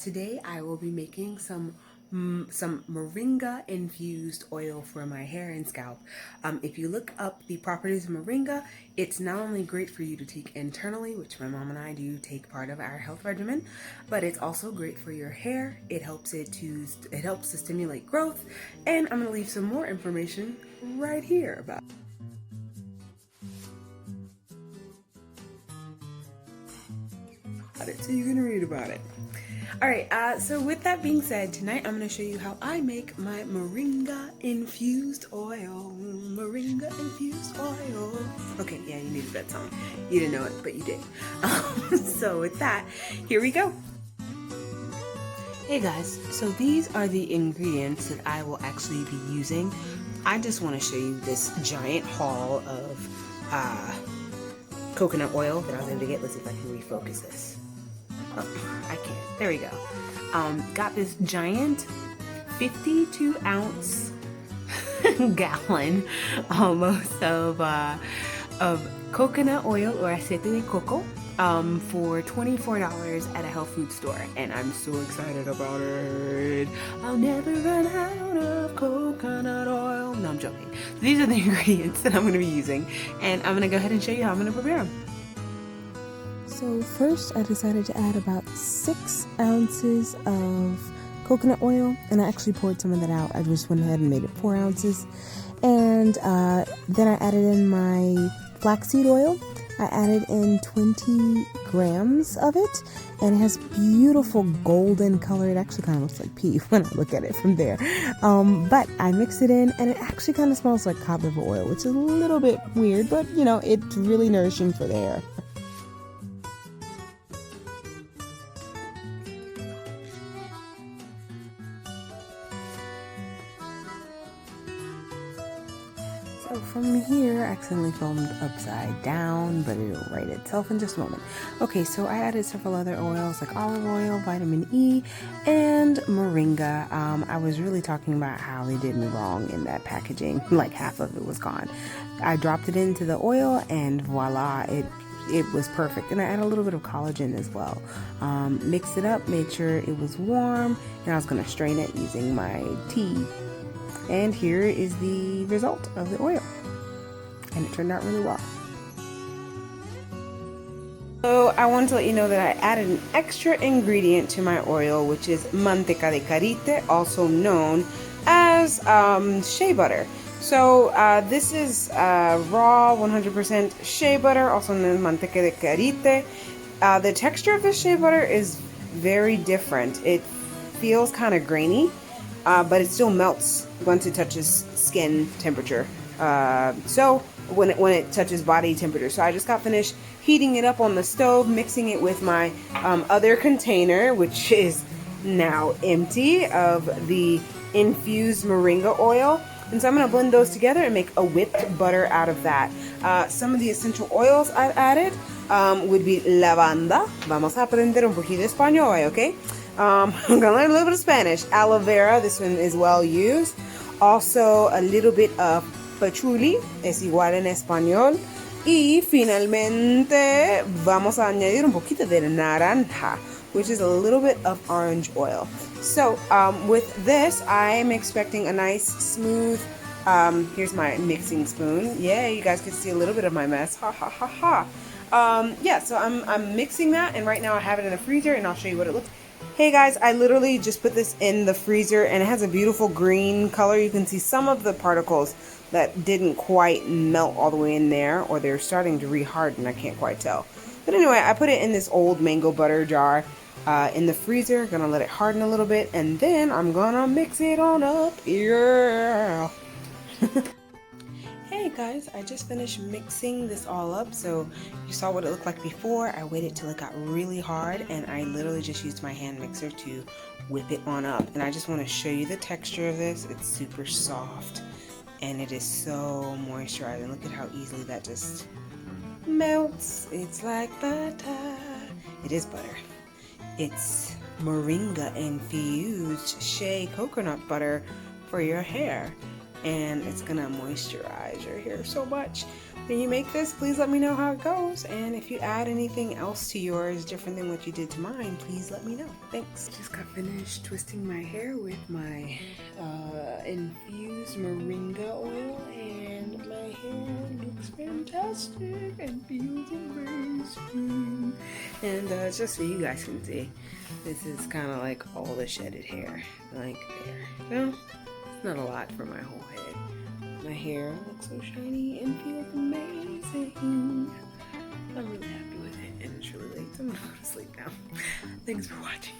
today I will be making some Moringa infused oil for my hair and scalp. If you look up the properties of Moringa, it's not only great for you to take internally, which my mom and I do take part of our health regimen, but it's also great for your hair. It helps to stimulate growth, and I'm going to leave some more information right here about it, so you can read about it. Alright, so with that being said, tonight I'm going to show you how I make my Moringa Infused Oil. Moringa Infused Oil. Okay, yeah, you needed that song. You didn't know it, but you did. So with that, here we go. Hey guys, so these are the ingredients that I will actually be using. I just want to show you this giant haul of coconut oil that I was able to get. Let's see if I can refocus this. Oh, I can't. There we go. Got this giant 52 ounce gallon almost of coconut oil or aceite de coco for $24 at a health food store, and I'm so excited about it. I'll never run out of coconut oil. No, I'm joking. These are the ingredients that I'm going to be using, and I'm going to go ahead and show you how I'm going to prepare them. So first I decided to add about 6 ounces of coconut oil, and I actually poured some of that out. I just went ahead and made it 4 ounces. And then I added in my flaxseed oil. I added in 20 grams of it, and it has beautiful golden color. It actually kind of looks like pee when I look at it from there. But I mixed it in, and it actually kind of smells like cod liver oil, which is a little bit weird, but you know, it's really nourishing for the hair. So from here, I accidentally filmed upside down, but it'll right itself in just a moment. Okay, so I added several other oils like olive oil, vitamin E, and moringa. I was really talking about how they did me wrong in that packaging. Like half of it was gone. I dropped it into the oil, and voila, it was perfect. And I added a little bit of collagen as well. Mixed it up, made sure it was warm, and I was going to strain it using my tea. And here is the result of the oil, and it turned out really well. So I wanted to let you know that I added an extra ingredient to my oil, which is manteca de karité, also known as shea butter. So this is raw 100% shea butter, also known as manteca de karité. The texture of the shea butter is very different. It feels kind of grainy. But it still melts once it touches skin temperature. So when it touches body temperature. So I just got finished heating it up on the stove, mixing it with my other container, which is now empty, of the infused moringa oil. And so I'm going to blend those together and make a whipped butter out of that. Some of the essential oils I've added would be lavanda. Vamos a aprender un poquito de español, okay? I'm gonna learn a little bit of Spanish. Aloe vera, this one is well used. Also a little bit of patchouli, es igual en español. Y finalmente vamos a añadir un poquito de naranja, which is a little bit of orange oil. So with this, I am expecting a nice smooth, here's my mixing spoon. Yeah, you guys can see a little bit of my mess. Ha ha ha ha. Yeah, so I'm mixing that, and right now I have it in the freezer, and I'll show you what it looks like. Hey guys, I literally just put this in the freezer, and it has a beautiful green color. You can see some of the particles that didn't quite melt all the way in there, or they're starting to reharden. I can't quite tell. But anyway, I put it in this old mango butter jar in the freezer. Gonna let it harden a little bit, and then I'm gonna mix it on up. Yeah. Hey guys, I just finished mixing this all up. So you saw what it looked like before. I waited till it got really hard, and I literally just used my hand mixer to whip it on up. And I just want to show you the texture of this. It's super soft, and it is so moisturizing. Look at how easily that just melts. It's like butter. It is butter. It's Moringa Infused Shea coconut butter for your hair. And it's gonna moisturize your hair so much. when you make this, please let me know how it goes. And if you add anything else to yours different than what you did to mine, please let me know. Thanks. Just got finished twisting my hair with my infused moringa oil, and my hair looks fantastic and feels amazing. And just so you guys can see, this is kind of like all the shedded hair, like there. Well, it's not a lot for my whole head. My hair looks so shiny and feels amazing. I'm really happy with it, and it's really late, so I'm gonna go to sleep now. Thanks for watching.